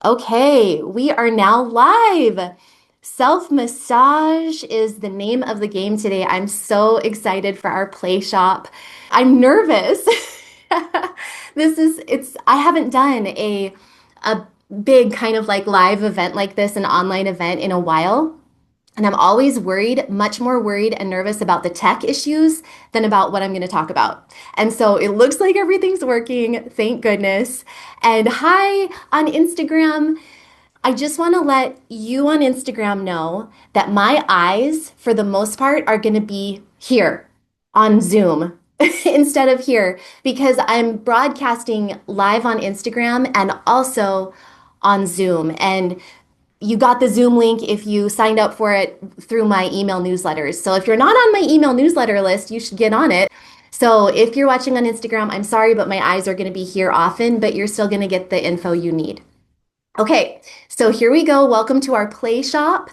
Okay, we are now live. Self massage is the name of the game today. I'm so excited for our play shop. I'm nervous. I haven't done a big kind of like live event like this, an online event in a while. And I'm always worried, much more worried and nervous about the tech issues than about what I'm going to talk about. And so it looks like everything's working, thank goodness. And hi on Instagram. I just want to let you on Instagram know that my eyes, for the most part, are going to be here on Zoom instead of here because I'm broadcasting live on Instagram and also on Zoom. And you got the Zoom link if you signed up for it through my email newsletters. So if you're not on my email newsletter list, you should get on it. So if you're watching on Instagram, I'm sorry, but my eyes are going to be here often, but you're still going to get the info you need. Okay, so here we go. Welcome to our play shop.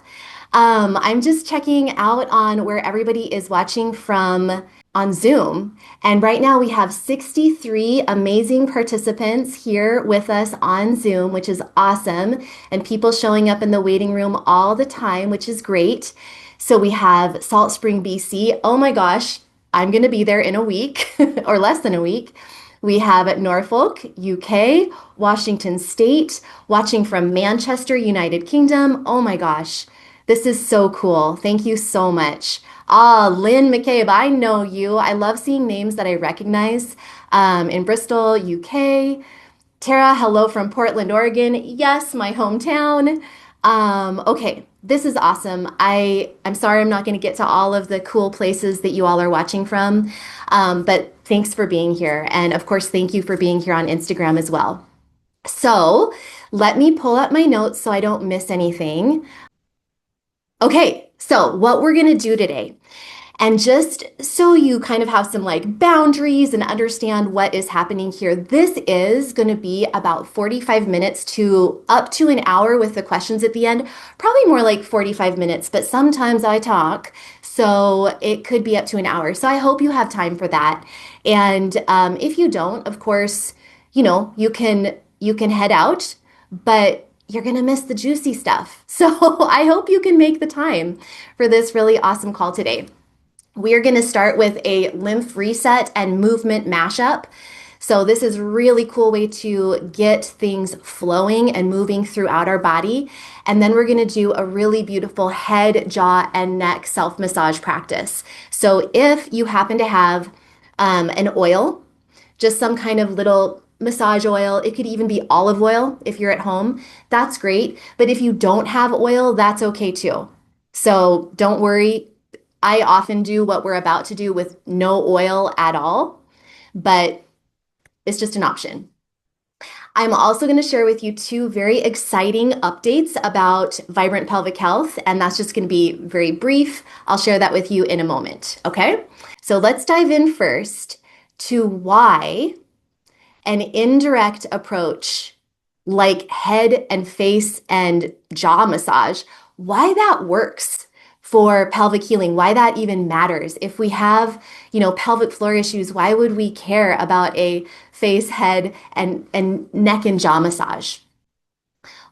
I'm just checking out on where everybody is watching from on Zoom. And right now we have 63 amazing participants here with us on Zoom, which is awesome. And people showing up in the waiting room all the time, which is great. So we have Salt Spring, BC. Oh my gosh, I'm going to be there in a week or less than a week. We have Norfolk, UK, Washington State, watching from Manchester, United Kingdom. Oh my gosh, this is so cool. Thank you so much. Ah, Lynn McCabe, I know you. I love seeing names that I recognize in Bristol, UK. Tara, hello from Portland, Oregon. Yes, my hometown. Okay, this is awesome. I'm sorry I'm not going to get to all of the cool places that you all are watching from, but thanks for being here. And of course, thank you for being here on Instagram as well. So let me pull up my notes so I don't miss anything. Okay, so what we're going to do today, and just so you kind of have some like boundaries and understand what is happening here, this is going to be about 45 minutes to up to an hour with the questions at the end, probably more like 45 minutes, but sometimes I talk, so it could be up to an hour. So I hope you have time for that. And if you don't, of course, you can head out, but you're going to miss the juicy stuff. So I hope you can make the time for this really awesome call today. We are going to start with a lymph reset and movement mashup. So this is a really cool way to get things flowing and moving throughout our body. And then we're going to do a really beautiful head, jaw, and neck self-massage practice. So if you happen to have an oil, just some kind of little massage oil, it could even be olive oil if you're at home, that's great. But if you don't have oil, that's okay too. So don't worry. I often do what we're about to do with no oil at all, but it's just an option. I'm also going to share with you two very exciting updates about Vibrant Pelvic Health, and that's just going to be very brief. I'll share that with you in a moment, okay? So let's dive in first to why an indirect approach like head and face and jaw massage, why that works for pelvic healing, why that even matters. If we have, pelvic floor issues, why would we care about a face, head, and neck and jaw massage?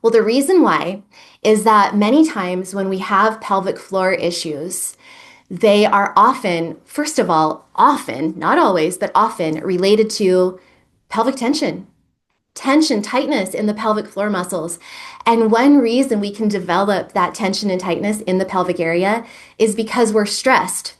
Well, the reason why is that many times when we have pelvic floor issues, they are often, first of all, often, not always, but often related to pelvic tension, tightness in the pelvic floor muscles. And one reason we can develop that tension and tightness in the pelvic area is because we're stressed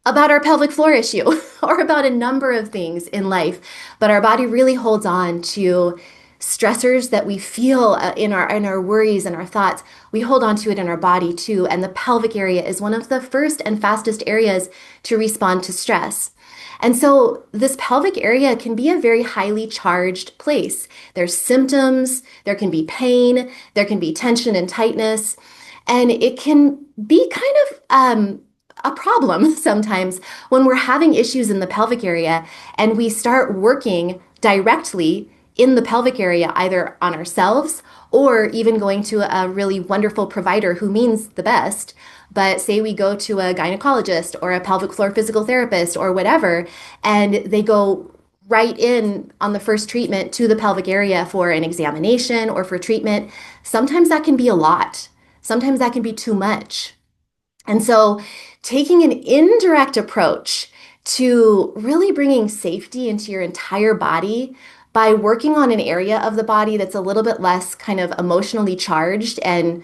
about our pelvic floor issue or about a number of things in life. But our body really holds on to stressors that we feel in our worries and our thoughts. We hold on to it in our body too. And the pelvic area is one of the first and fastest areas to respond to stress. And so this pelvic area can be a very highly charged place. There's symptoms, there can be pain, there can be tension and tightness, and it can be kind of a problem sometimes when we're having issues in the pelvic area and we start working directly in the pelvic area, either on ourselves or even going to a really wonderful provider who means the best. But say we go to a gynecologist or a pelvic floor physical therapist or whatever, and they go, right in on the first treatment to the pelvic area for an examination or for treatment, sometimes that can be a lot. Sometimes that can be too much. And so, taking an indirect approach to really bringing safety into your entire body by working on an area of the body that's a little bit less kind of emotionally charged and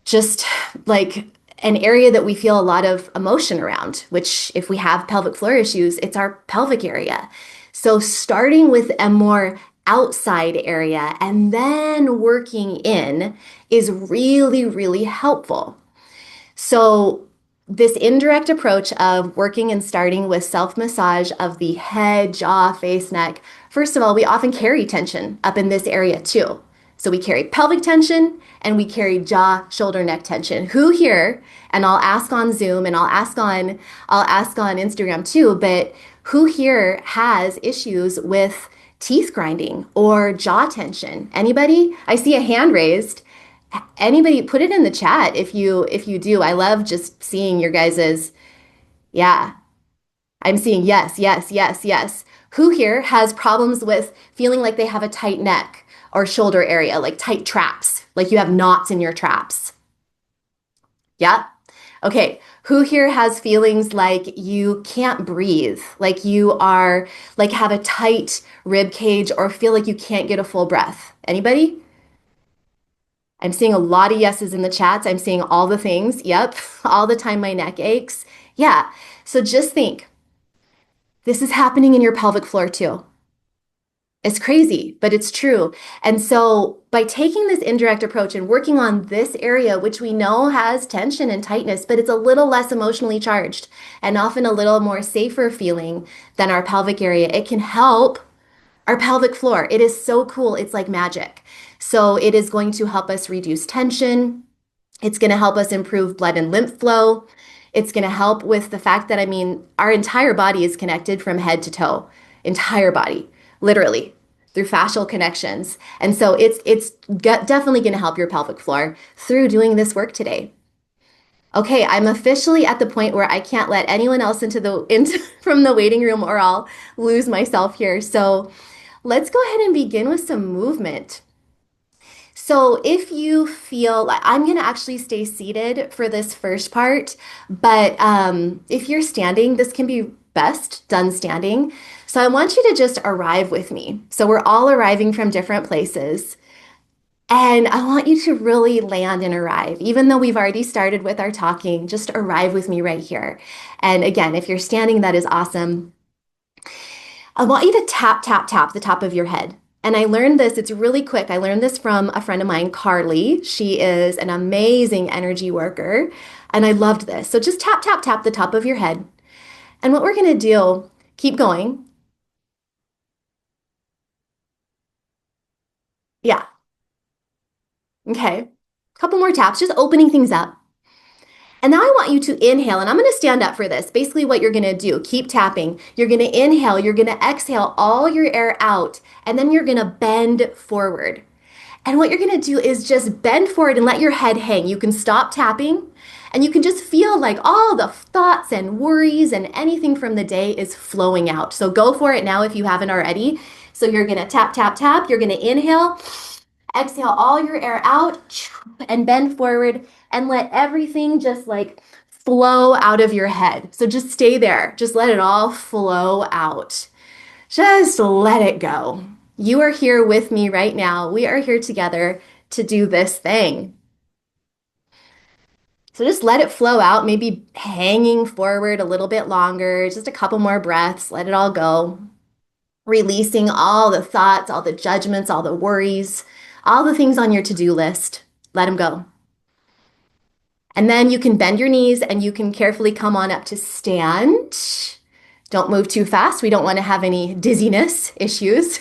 just like an area that we feel a lot of emotion around, which, if we have pelvic floor issues, it's our pelvic area. So, starting with a more outside area and then working in is really, really helpful. So, this indirect approach of working and starting with self massage of the head, jaw, face, neck. First of all, we often carry tension up in this area too. So, we carry pelvic tension and we carry jaw, shoulder, neck tension. Who here, and I'll ask on Zoom and I'll ask on Instagram too, but who here has issues with teeth grinding or jaw tension? Anybody? I see a hand raised. Anybody, put it in the chat if you do. I love just seeing your guys's. Yeah, I'm seeing yes, yes, yes, yes. Who here has problems with feeling like they have a tight neck or shoulder area, like tight traps, like you have knots in your traps? Yeah. Okay. Who here has feelings like you can't breathe, like you are like have a tight rib cage or feel like you can't get a full breath? Anybody? I'm seeing a lot of yeses in the chats. I'm seeing all the things. Yep. All the time my neck aches. Yeah. So just think, this is happening in your pelvic floor too. It's crazy, but it's true. And so by taking this indirect approach and working on this area, which we know has tension and tightness, but it's a little less emotionally charged and often a little more safer feeling than our pelvic area, it can help our pelvic floor. It is so cool. It's like magic. So it is going to help us reduce tension. It's going to help us improve blood and lymph flow. It's going to help with the fact that, I mean, our entire body is connected from head to toe, entire body, literally through fascial connections. And so it's definitely going to help your pelvic floor through doing this work today. Okay, I'm officially at the point where I can't let anyone else into from the waiting room or I'll lose myself here. So let's go ahead and begin with some movement. So if you feel like I'm going to actually stay seated for this first part, but if you're standing, this can be best done standing. So I want you to just arrive with me. So we're all arriving from different places. And I want you to really land and arrive. Even though we've already started with our talking, just arrive with me right here. And again, if you're standing, that is awesome. I want you to tap, tap, tap the top of your head. And I learned this, it's really quick. I learned this from a friend of mine, Carly. She is an amazing energy worker. And I loved this. So just tap, tap, tap the top of your head. And what we're going to do, keep going. Yeah. Okay. A couple more taps, just opening things up. And now I want you to inhale, and I'm going to stand up for this. Basically, what you're going to do, keep tapping. You're going to inhale, you're going to exhale all your air out, and then you're going to bend forward. And what you're going to do is just bend forward and let your head hang. You can stop tapping, and you can just feel like all the thoughts and worries and anything from the day is flowing out. So go for it now if you haven't already. So you're going to tap, tap, tap. You're going to inhale. Exhale all your air out and bend forward and let everything just like flow out of your head. So just stay there. Just let it all flow out. Just let it go. You are here with me right now. We are here together to do this thing. So just let it flow out, maybe hanging forward a little bit longer, just a couple more breaths. Let it all go. Releasing all the thoughts, all the judgments, all the worries, all the things on your to-do list. Let them go. And then you can bend your knees and you can carefully come on up to stand. Don't move too fast. We don't want to have any dizziness issues.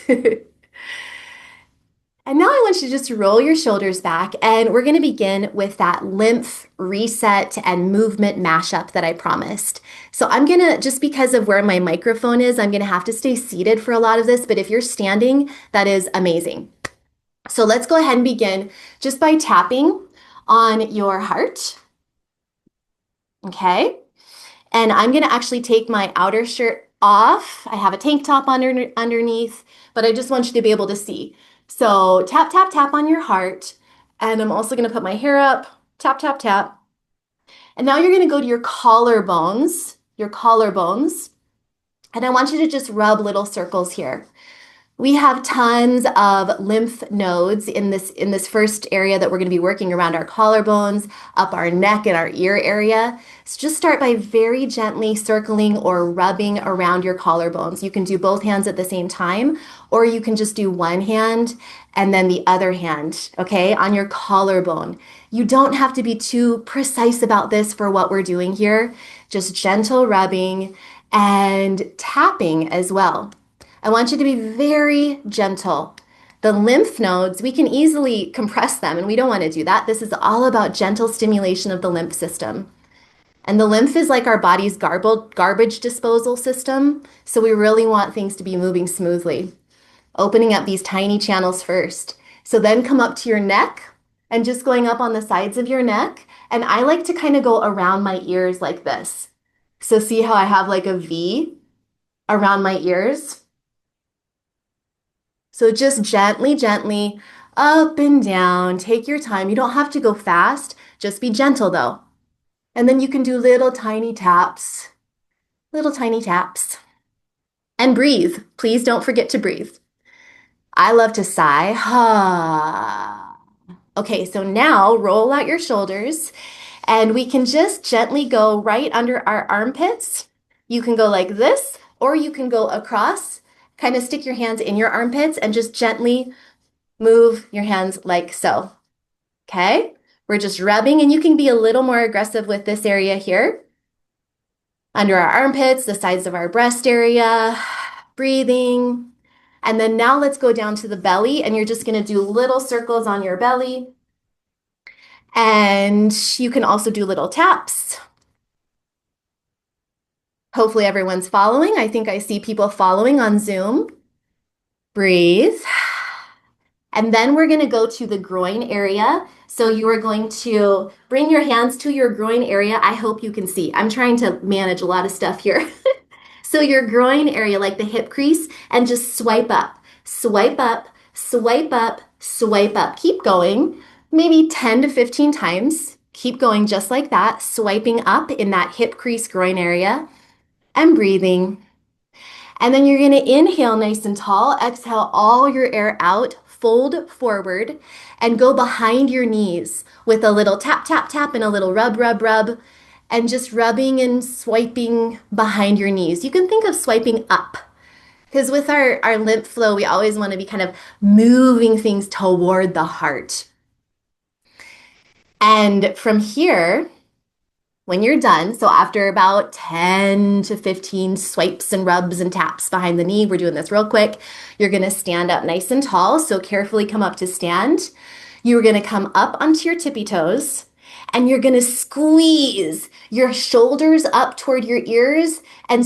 And now I want you to just roll your shoulders back and we're going to begin with that lymph reset and movement mashup that I promised. So I'm going to, just because of where my microphone is, I'm going to have to stay seated for a lot of this, but if you're standing, that is amazing. So let's go ahead and begin just by tapping on your heart. Okay. And I'm going to actually take my outer shirt off. I have a tank top underneath, but I just want you to be able to see. So tap, tap, tap on your heart. And I'm also going to put my hair up. Tap, tap, tap. And now you're going to go to your collarbones, your collarbones. And I want you to just rub little circles here. We have tons of lymph nodes in this first area that we're going to be working around our collarbones, up our neck and our ear area. So just start by very gently circling or rubbing around your collarbones. You can do both hands at the same time, or you can just do one hand and then the other hand, okay, on your collarbone. You don't have to be too precise about this for what we're doing here. Just gentle rubbing and tapping as well. I want you to be very gentle. The lymph nodes, we can easily compress them, and we don't want to do that. This is all about gentle stimulation of the lymph system. And the lymph is like our body's garbage disposal system, so we really want things to be moving smoothly. Opening up these tiny channels first. So then come up to your neck and just going up on the sides of your neck. And I like to kind of go around my ears like this. So see how I have like a V around my ears? So just gently, gently up and down. Take your time. You don't have to go fast. Just be gentle though. And then you can do little tiny taps, little tiny taps. And breathe. Please don't forget to breathe. I love to sigh. Ha. Okay, so now roll out your shoulders and we can just gently go right under our armpits. You can go like this, or you can go across. Kind of stick your hands in your armpits and just gently move your hands like so. Okay? We're just rubbing, and you can be a little more aggressive with this area here. Under our armpits, the sides of our breast area, breathing. And then now let's go down to the belly, and you're just going to do little circles on your belly. And you can also do little taps. Hopefully everyone's following. I think I see people following on Zoom. Breathe. And then we're going to go to the groin area. So you are going to bring your hands to your groin area. I hope you can see. I'm trying to manage a lot of stuff here. So your groin area, like the hip crease, and just swipe up, swipe up, swipe up, swipe up. Keep going, maybe 10 to 15 times. Keep going just like that, swiping up in that hip crease groin area and breathing. And then you're going to inhale nice and tall, exhale all your air out, fold forward, and go behind your knees with a little tap, tap, tap, and a little rub, rub, rub, and just rubbing and swiping behind your knees. You can think of swiping up, because with our lymph flow, we always want to be kind of moving things toward the heart. And from here, when you're done, so after about 10 to 15 swipes and rubs and taps behind the knee, we're doing this real quick, you're going to stand up nice and tall. So carefully come up to stand. You're going to come up onto your tippy toes, and you're going to squeeze your shoulders up toward your ears and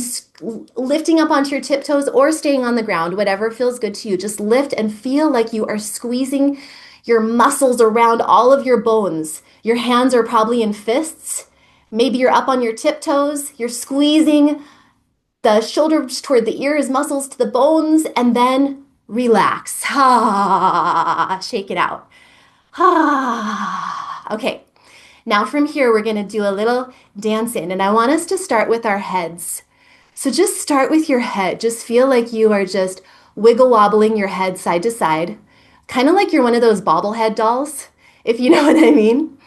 lifting up onto your tiptoes or staying on the ground, whatever feels good to you. Just lift and feel like you are squeezing your muscles around all of your bones. Your hands are probably in fists. Maybe you're up on your tiptoes, you're squeezing the shoulders toward the ears, muscles to the bones, and then relax. Ha, shake it out. Ha. Okay, now from here, we're gonna do a little dance in, and I want us to start with our heads. So just start with your head. Just feel like you are just wiggle wobbling your head side to side, kind of like you're one of those bobblehead dolls, if you know what I mean.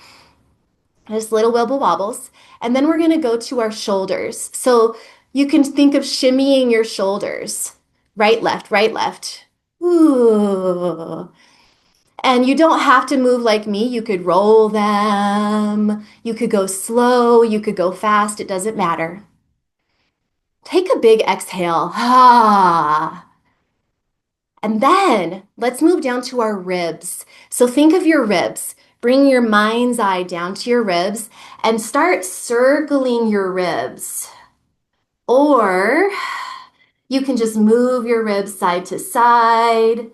Just little wibble wobbles. And then we're going to go to our shoulders. So you can think of shimmying your shoulders. Right, left, right, left. Ooh. And you don't have to move like me. You could roll them. You could go slow. You could go fast. It doesn't matter. Take a big exhale. Ah. And then let's move down to our ribs. So think of your ribs. Bring your mind's eye down to your ribs and start circling your ribs. Or you can just move your ribs side to side.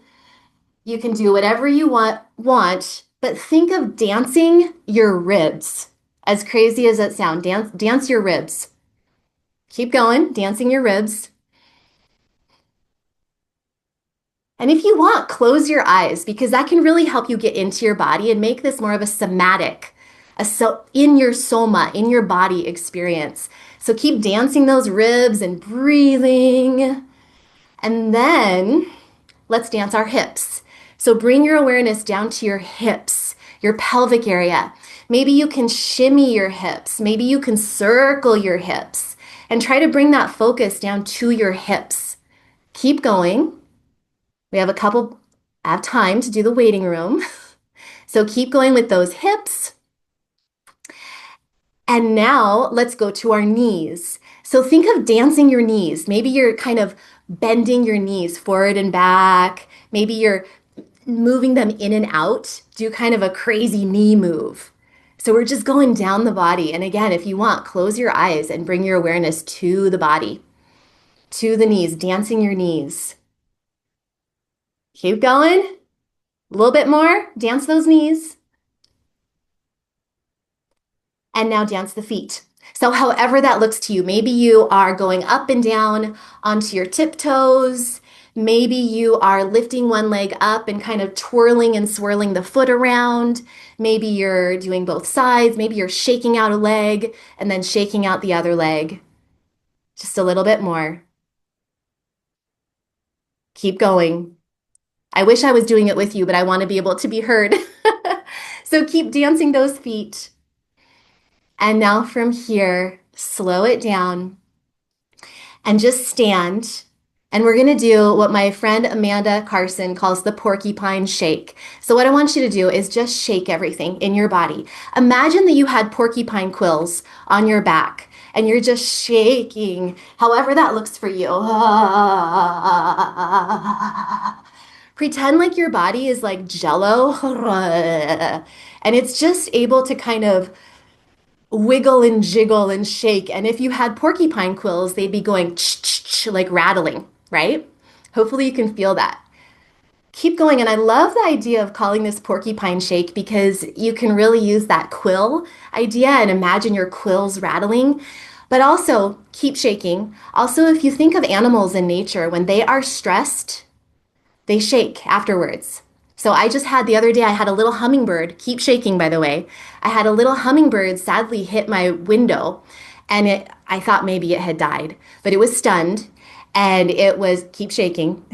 You can do whatever you want, but think of dancing your ribs. As crazy as that sounds, dance your ribs. Keep going, dancing your ribs. And if you want, close your eyes because that can really help you get into your body and make this more of a somatic, in your soma, in your body experience. So keep dancing those ribs and breathing. And then let's dance our hips. So bring your awareness down to your hips, your pelvic area. Maybe you can shimmy your hips. Maybe you can circle your hips and try to bring that focus down to your hips. Keep going. We have I have time to do the waiting room. So keep going with those hips. And now let's go to our knees. So think of dancing your knees. Maybe you're kind of bending your knees forward and back. Maybe you're moving them in and out. Do kind of a crazy knee move. So we're just going down the body. And again, if you want, close your eyes and bring your awareness to the body, to the knees, dancing your knees. Keep going. A little bit more. Dance those knees. And now dance the feet. So however that looks to you, maybe you are going up and down onto your tiptoes. Maybe you are lifting one leg up and kind of twirling and swirling the foot around. Maybe you're doing both sides. Maybe you're shaking out a leg and then shaking out the other leg. Just a little bit more. Keep going. I wish I was doing it with you, but I want to be able to be heard. So keep dancing those feet. And now from here, slow it down and just stand. And we're going to do what my friend Amanda Carson calls the porcupine shake. So what I want you to do is just shake everything in your body. Imagine that you had porcupine quills on your back and you're just shaking, however that looks for you. Pretend like your body is like jello and it's just able to kind of wiggle and jiggle and shake. And if you had porcupine quills, they'd be going like rattling, right? Hopefully you can feel that. Keep going. And I love the idea of calling this porcupine shake because you can really use that quill idea and imagine your quills rattling, but also keep shaking. Also, if you think of animals in nature, when they are stressed, they shake afterwards. So I just had the other day, I had a little hummingbird, keep shaking by the way. I had a little hummingbird sadly hit my window and I thought maybe it had died, but it was stunned and it was, keep shaking.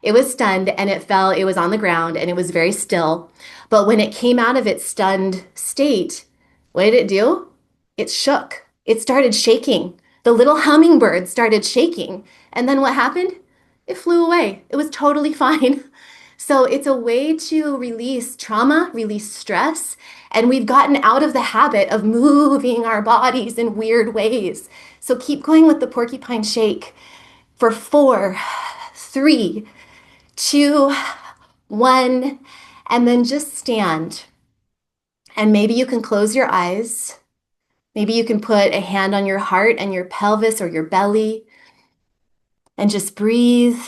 It was stunned and it fell, it was on the ground and it was very still. But when it came out of its stunned state, what did it do? It shook. It started shaking. The little hummingbird started shaking. And then what happened? It flew away. It was totally fine. So it's a way to release trauma, release stress, and we've gotten out of the habit of moving our bodies in weird ways. So keep going with the porcupine shake for 4, 3, 2, 1, and then just stand. And maybe you can close your eyes. Maybe you can put a hand on your heart and your pelvis or your belly and just breathe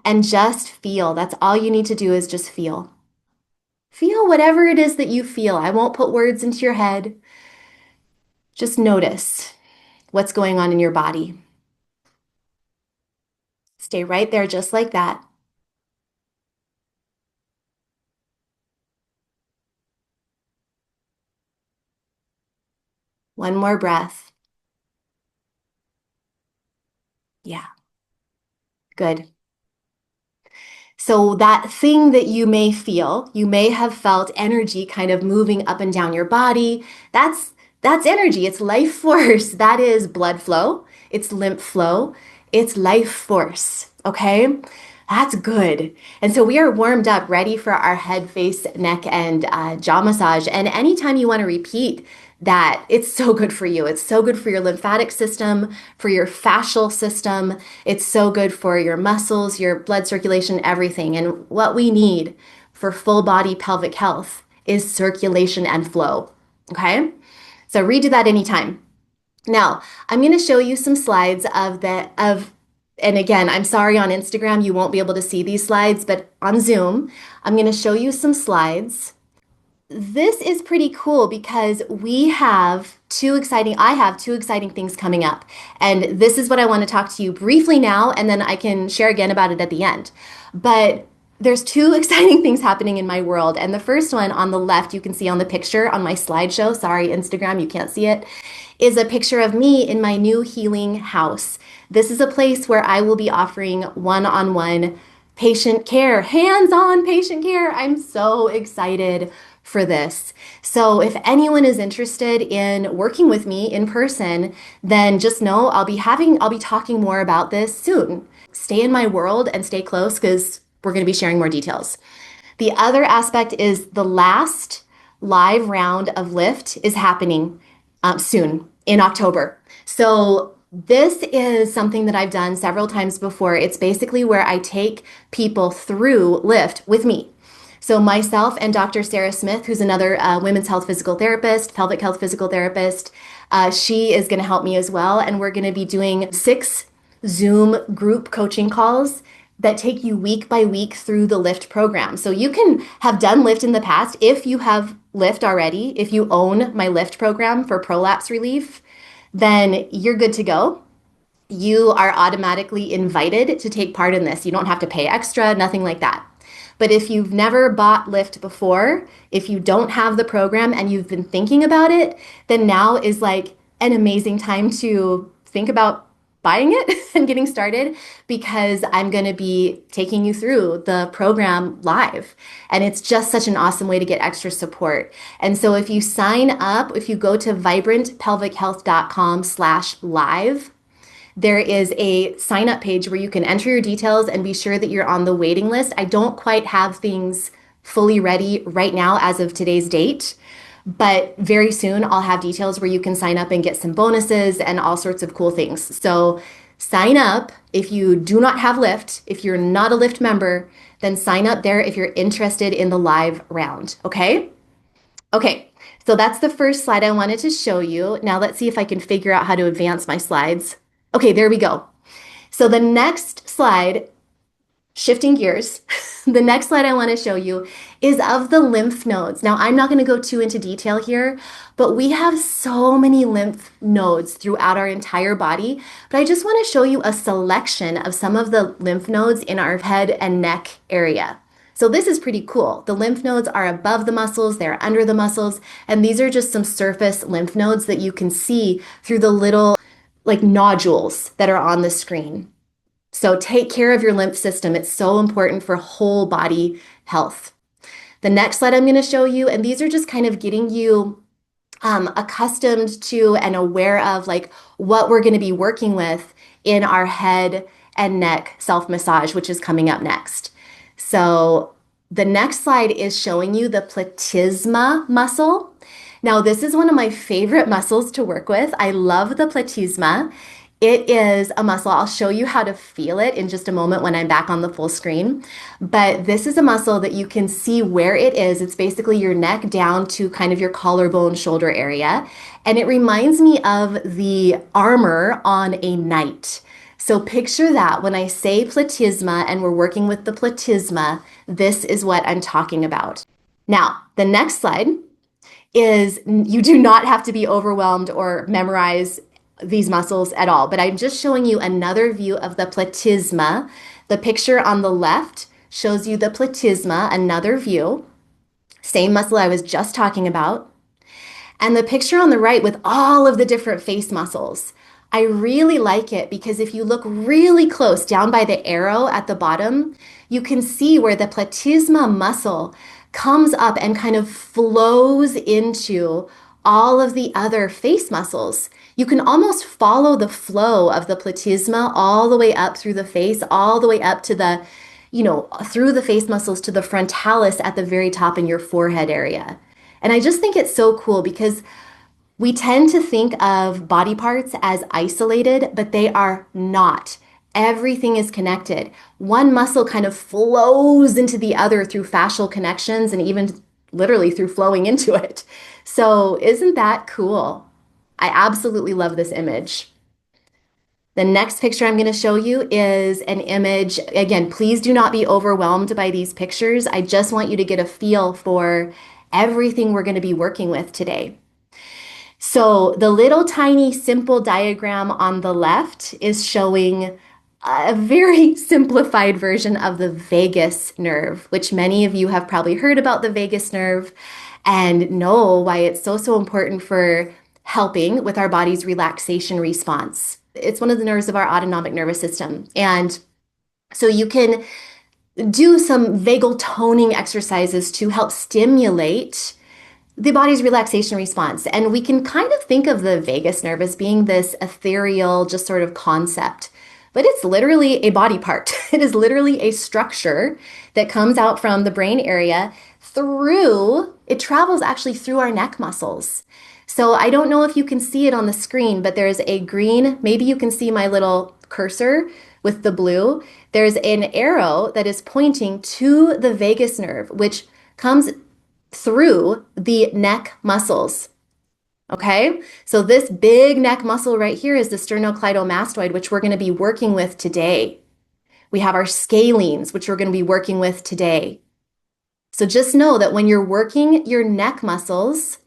and just feel. That's all you need to do is just feel. Feel whatever it is that you feel. I won't put words into your head. Just notice what's going on in your body. Stay right there just like that. One more breath. Yeah, good. So that thing that you may feel, you may have felt energy kind of moving up and down your body. That's energy. It's life force. That is blood flow. It's lymph flow. It's life force. Okay? That's good. And so we are warmed up, ready for our head, face, neck, and jaw massage. And anytime you want to repeat that, it's so good for you. It's so good for your lymphatic system, for your fascial system. It's so good for your muscles, your blood circulation, everything. And what we need for full body pelvic health is circulation and flow. Okay? So redo that anytime. Now, I'm going to show you some slides and again, I'm sorry on Instagram, you won't be able to see these slides, but on Zoom, I'm going to show you some slides. This is pretty cool because I have two exciting things coming up. And this is what I want to talk to you briefly now, and then I can share again about it at the end. But There's two exciting things happening in my world. And the first one on the left, you can see on the picture on my slideshow. Sorry, Instagram, you can't see it, is a picture of me in my new healing house. This is a place where I will be offering one-on-one patient care, hands-on patient care. I'm so excited for this. So if anyone is interested in working with me in person, then just know I'll be talking more about this soon. Stay in my world and stay close because we're going to be sharing more details. The other aspect is the last live round of Lymph is happening soon in October. So this is something that I've done several times before. It's basically where I take people through Lymph with me. So myself and Dr. Sarah Smith, who's another women's health physical therapist, pelvic health physical therapist, she is going to help me as well. And we're going to be doing 6 Zoom group coaching calls that take you week by week through the Lymph program. So you can have done Lymph in the past if you have Lymph already. If you own my Lymph program for prolapse relief, then you're good to go. You are automatically invited to take part in this. You don't have to pay extra, nothing like that. But if you've never bought Lymph before, if you don't have the program and you've been thinking about it, then now is like an amazing time to think about buying it and getting started because I'm going to be taking you through the program live. And it's just such an awesome way to get extra support. And so if you sign up, if you go to vibrantpelvichealth.com/live, there is a sign up page where you can enter your details and be sure that you're on the waiting list. I don't quite have things fully ready right now as of today's date, but very soon I'll have details where you can sign up and get some bonuses and all sorts of cool things. So sign up if you do not have Lymph. If you're not a Lymph member, then sign up there if you're interested in the live round. Okay? Okay. So that's the first slide I wanted to show you. Now let's see if I can figure out how to advance my slides. Okay, there we go. So the next slide, shifting gears, the next slide I want to show you is of the lymph nodes. Now, I'm not going to go too into detail here, but we have so many lymph nodes throughout our entire body. But I just want to show you a selection of some of the lymph nodes in our head and neck area. So this is pretty cool. The lymph nodes are above the muscles, they're under the muscles, and these are just some surface lymph nodes that you can see through the little like nodules that are on the screen. So take care of your lymph system. It's so important for whole body health. The next slide I'm going to show you, and these are just kind of getting you accustomed to and aware of like what we're going to be working with in our head and neck self-massage, which is coming up next. So the next slide is showing you the platysma muscle. Now, this is one of my favorite muscles to work with. I love the platysma. It is a muscle. I'll show you how to feel it in just a moment when I'm back on the full screen. But this is a muscle that you can see where it is. It's basically your neck down to kind of your collarbone shoulder area. And it reminds me of the armor on a knight. So picture that when I say platysma and we're working with the platysma, this is what I'm talking about. Now, the next slide is you do not have to be overwhelmed or memorize these muscles at all, but I'm just showing you another view of the platysma. The picture on the left shows you the platysma, another view, same muscle I was just talking about. And the picture on the right with all of the different face muscles. I really like it because if you look really close down by the arrow at the bottom, you can see where the platysma muscle comes up and kind of flows into all of the other face muscles. You can almost follow the flow of the platysma all the way up through the face, all the way up to the, through the face muscles to the frontalis at the very top in your forehead area. And I just think it's so cool because we tend to think of body parts as isolated, but they are not. Everything is connected. One muscle kind of flows into the other through fascial connections and even literally through flowing into it. So isn't that cool? I absolutely love this image. The next picture I'm going to show you is an image. Again, please do not be overwhelmed by these pictures. I just want you to get a feel for everything we're going to be working with today. So the little tiny simple diagram on the left is showing a very simplified version of the vagus nerve, which many of you have probably heard about the vagus nerve and know why it's so important for helping with our body's relaxation response. It's one of the nerves of our autonomic nervous system. And so you can do some vagal toning exercises to help stimulate the body's relaxation response. And we can kind of think of the vagus nerve as being this ethereal, just sort of concept. But it's literally a body part. It is literally a structure that comes out from the brain area it travels actually through our neck muscles. So I don't know if you can see it on the screen, but there's a green, maybe you can see my little cursor with the blue. There's an arrow that is pointing to the vagus nerve, which comes through the neck muscles. Okay, so this big neck muscle right here is the sternocleidomastoid, which we're going to be working with today. We have our scalenes, which we're going to be working with today. So just know that when you're working your neck muscles,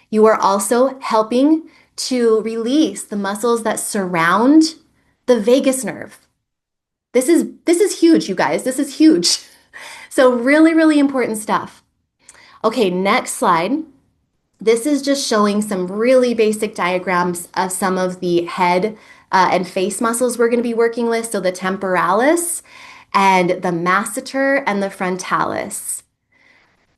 you are also helping to release the muscles that surround the vagus nerve. This is huge, you guys. This is huge. So really important stuff. Okay, next slide. This is just showing some really basic diagrams of some of the head and face muscles we're going to be working with. So the temporalis and the masseter and the frontalis.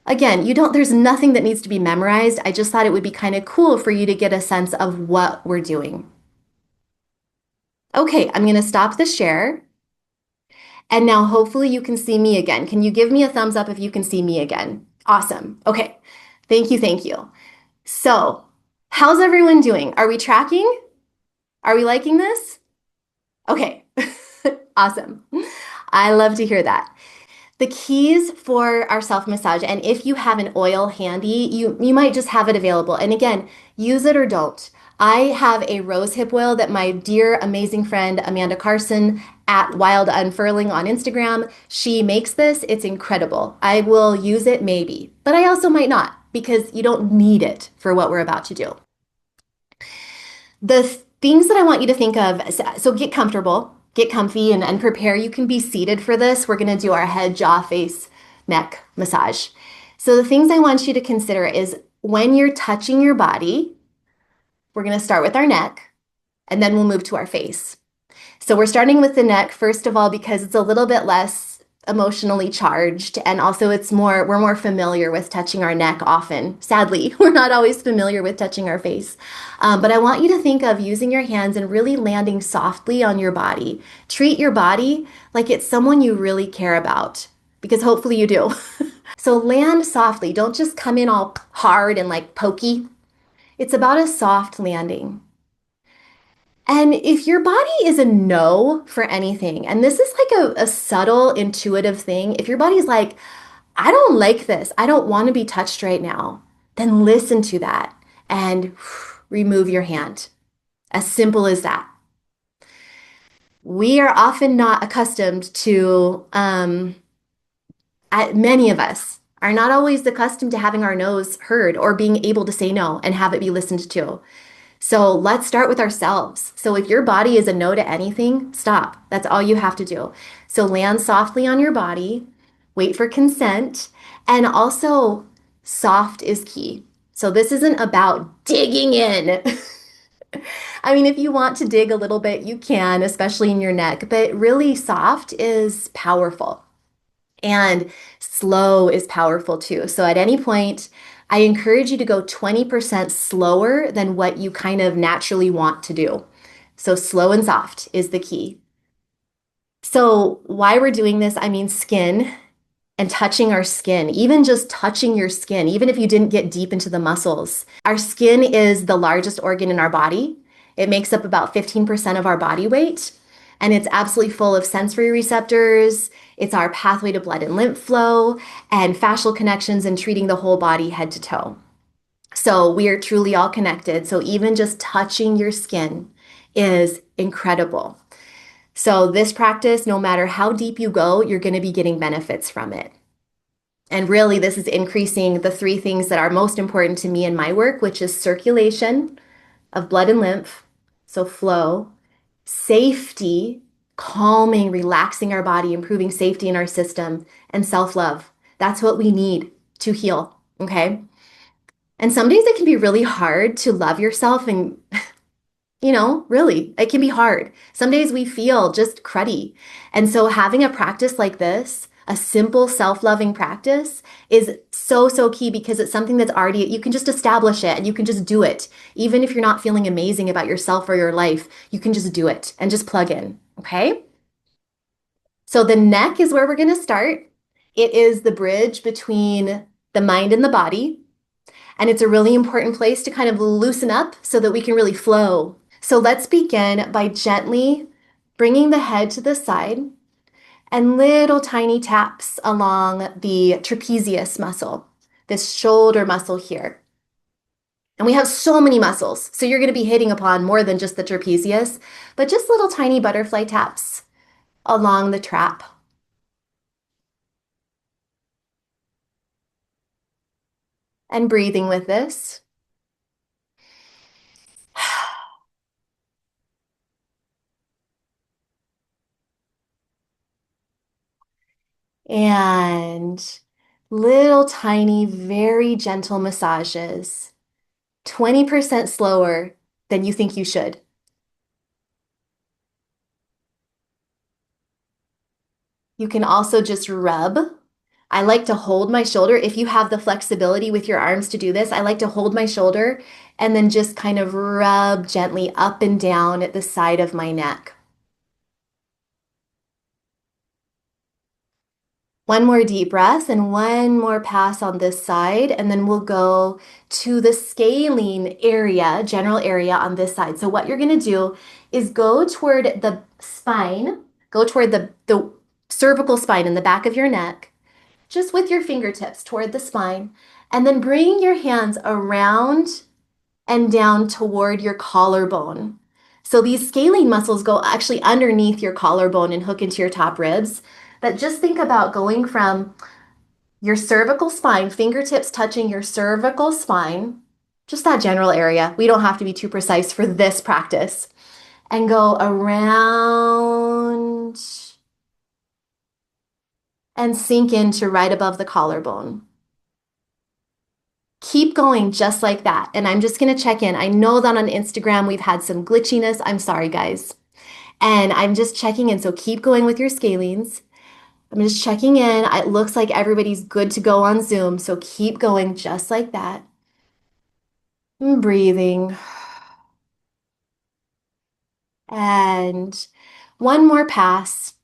Again, there's nothing that needs to be memorized. I just thought it would be kind of cool for you to get a sense of what we're doing. Okay, I'm going to stop the share. And now hopefully you can see me again. Can you give me a thumbs up if you can see me again? Awesome. Okay. Thank you. Thank you. So, how's everyone doing? Are we tracking? Are we liking this? Okay. Awesome. I love to hear that. The keys for our self-massage, and if you have an oil handy, you might just have it available. And again, use it or don't. I have a rose hip oil that my dear, amazing friend Amanda Carson at Wild Unfurling on Instagram, she makes this. It's incredible. I will use it maybe, but I also might not because you don't need it for what we're about to do. The things that I want you to think of, so get comfortable, get comfy and prepare. You can be seated for this. We're going to do our head, jaw, face, neck massage. So the things I want you to consider is when you're touching your body, we're going to start with our neck and then we'll move to our face. So we're starting with the neck, first of all, because it's a little bit less emotionally charged. And also we're more familiar with touching our neck often. Sadly, we're not always familiar with touching our face. But I want you to think of using your hands and really landing softly on your body. Treat your body like it's someone you really care about, because hopefully you do. So land softly. Don't just come in all hard and like pokey. It's about a soft landing. And if your body is a no for anything, and this is like a subtle, intuitive thing, if your body's like, I don't like this, I don't want to be touched right now, then listen to that and remove your hand. As simple as that. We are often not accustomed to, many of us are not always accustomed to having our no's heard or being able to say no and have it be listened to. So let's start with ourselves. So if your body is a no to anything, stop. That's all you have to do. So land softly on your body, wait for consent, and also soft is key. So this isn't about digging in. I mean, if you want to dig a little bit, you can, especially in your neck, but really soft is powerful. And slow is powerful too. So at any point, I encourage you to go 20% slower than what you kind of naturally want to do. So slow and soft is the key. So why we're doing this, I mean skin and touching our skin, even just touching your skin, even if you didn't get deep into the muscles. Our skin is the largest organ in our body. It makes up about 15% of our body weight, and it's absolutely full of sensory receptors. It's our pathway to blood and lymph flow and fascial connections and treating the whole body head to toe. So we are truly all connected. So even just touching your skin is incredible. So this practice, no matter how deep you go, you're going to be getting benefits from it. And really, this is increasing the three things that are most important to me in my work, which is circulation of blood and lymph, so flow, safety, calming, relaxing our body, improving safety in our system, and self-love. That's what we need to heal. Okay. And some days it can be really hard to love yourself and really, it can be hard. Some days we feel just cruddy. And so having a practice like this, a simple self-loving practice, is so, so key because it's something that's already, you can just establish it and you can just do it. Even if you're not feeling amazing about yourself or your life, you can just do it and just plug in. Okay. So the neck is where we're going to start. It is the bridge between the mind and the body. And it's a really important place to kind of loosen up so that we can really flow. So let's begin by gently bringing the head to the side and little tiny taps along the trapezius muscle, this shoulder muscle here. And we have so many muscles. So you're going to be hitting upon more than just the trapezius, but just little tiny butterfly taps along the trap. And breathing with this. And little tiny, very gentle massages, 20% slower than you think you should. You can also just rub. I like to hold my shoulder. If you have the flexibility with your arms to do this, I like to hold my shoulder and then just kind of rub gently up and down at the side of my neck. One more deep breath and one more pass on this side, and then we'll go to the scalene area, general area on this side. So what you're going to do is go toward the spine, go toward the cervical spine in the back of your neck, just with your fingertips toward the spine, and then bring your hands around and down toward your collarbone. So these scalene muscles go actually underneath your collarbone and hook into your top ribs. But just think about going from your cervical spine, fingertips touching your cervical spine, just that general area. We don't have to be too precise for this practice. And go around and sink into right above the collarbone. Keep going just like that. And I'm just going to check in. I know that on Instagram we've had some glitchiness. I'm sorry, guys. And I'm just checking in. So keep going with your scalenes. I'm just checking in. It looks like everybody's good to go on Zoom. So keep going just like that. And breathing. And one more pass.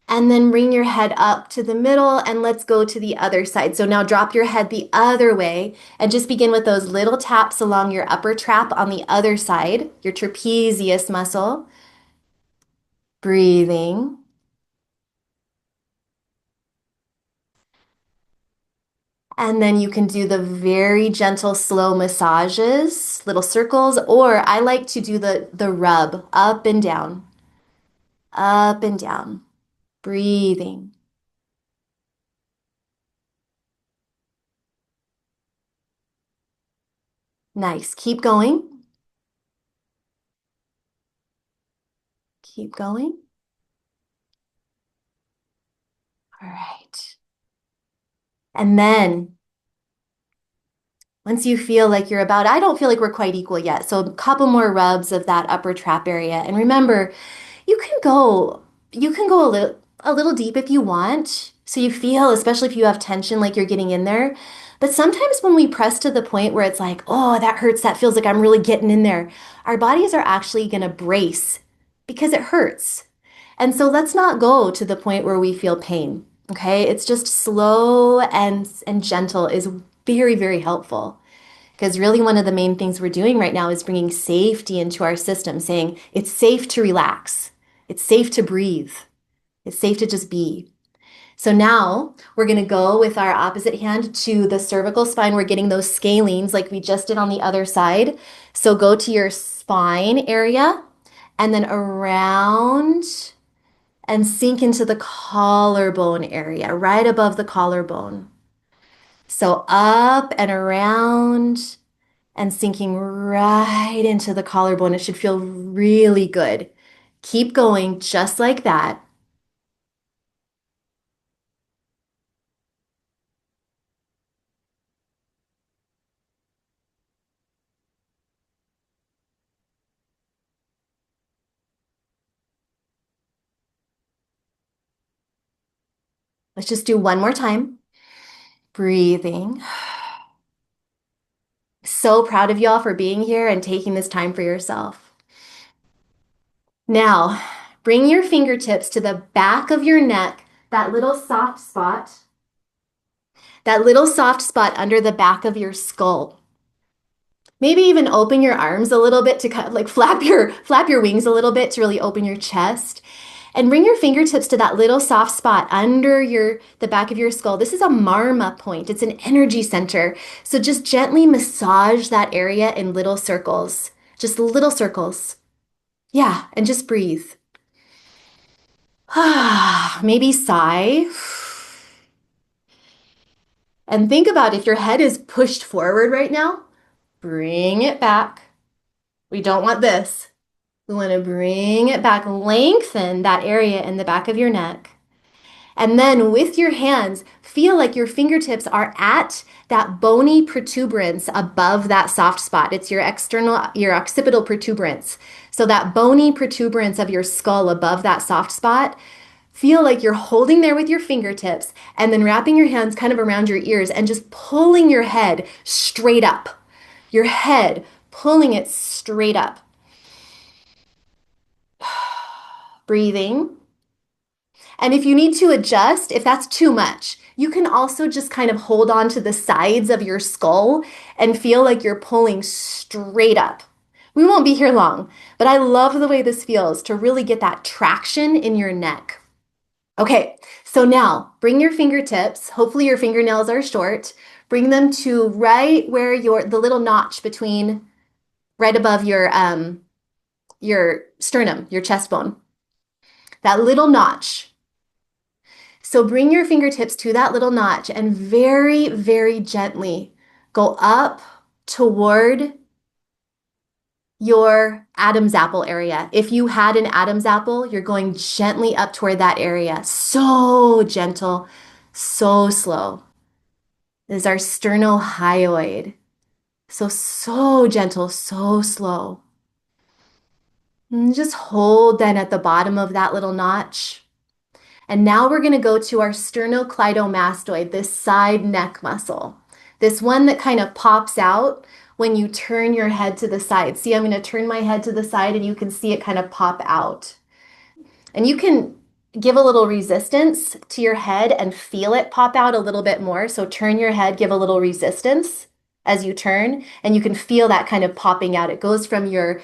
And then bring your head up to the middle and let's go to the other side. So now drop your head the other way and just begin with those little taps along your upper trap on the other side, your trapezius muscle. Breathing. And then you can do the very gentle, slow massages, little circles, or I like to do the rub up and down, up and down. Breathing. Nice. Keep going. Keep going. All right. And then once you feel like you're about, I don't feel like we're quite equal yet. So a couple more rubs of that upper trap area. And remember, you can go, you can go a little deep if you want. So you feel, especially if you have tension, like you're getting in there. But sometimes when we press to the point where it's like, oh, that hurts, that feels like I'm really getting in there, our bodies are actually going to brace because it hurts. And so let's not go to the point where we feel pain. Okay? It's just slow and gentle is very, very helpful. Because really, one of the main things we're doing right now is bringing safety into our system, saying it's safe to relax, it's safe to breathe, it's safe to just be. So now we're going to go with our opposite hand to the cervical spine. We're getting those scalenes like we just did on the other side. So go to your spine area and then around and sink into the collarbone area, right above the collarbone. So up and around and sinking right into the collarbone. It should feel really good. Keep going just like that. Let's just do one more time. Breathing. So proud of y'all for being here and taking this time for yourself. Now, bring your fingertips to the back of your neck, that little soft spot under the back of your skull. Maybe even open your arms a little bit to kind of like flap your wings a little bit to really open your chest. And bring your fingertips to that little soft spot under the back of your skull. This is a marma point. It's an energy center. So just gently massage that area in little circles. Just little circles. Yeah, and just breathe. Maybe sigh. And think about if your head is pushed forward right now, bring it back. We don't want this. We want to bring it back, lengthen that area in the back of your neck. And then with your hands, feel like your fingertips are at that bony protuberance above that soft spot. It's your occipital protuberance. So that bony protuberance of your skull above that soft spot, feel like you're holding there with your fingertips and then wrapping your hands kind of around your ears and just pulling your head straight up. Your head, pulling it straight up. Breathing. And if you need to adjust, if that's too much, you can also just kind of hold on to the sides of your skull and feel like you're pulling straight up. We won't be here long, but I love the way this feels to really get that traction in your neck. Okay, so now bring your fingertips, hopefully your fingernails are short, bring them to right where the little notch between right above your sternum, your chest bone. That little notch. So bring your fingertips to that little notch and very, very gently go up toward your Adam's apple area. If you had an Adam's apple, you're going gently up toward that area. So gentle, so slow. This is our sternohyoid. So gentle, so slow. And just hold then at the bottom of that little notch. And now we're going to go to our sternocleidomastoid, this side neck muscle. This one that kind of pops out when you turn your head to the side. See, I'm going to turn my head to the side and you can see it kind of pop out. And you can give a little resistance to your head and feel it pop out a little bit more. So turn your head, give a little resistance as you turn, and you can feel that kind of popping out. It goes from your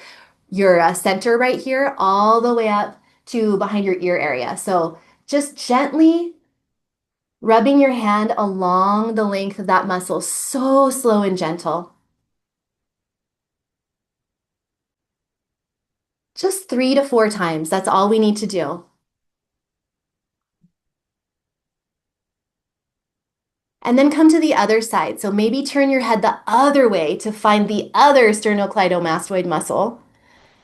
center right here all the way up to behind your ear area. So just gently rubbing your hand along the length of that muscle, so slow and gentle. Just 3 to 4 times. That's all we need to do. And then come to the other side. So maybe turn your head the other way to find the other sternocleidomastoid muscle.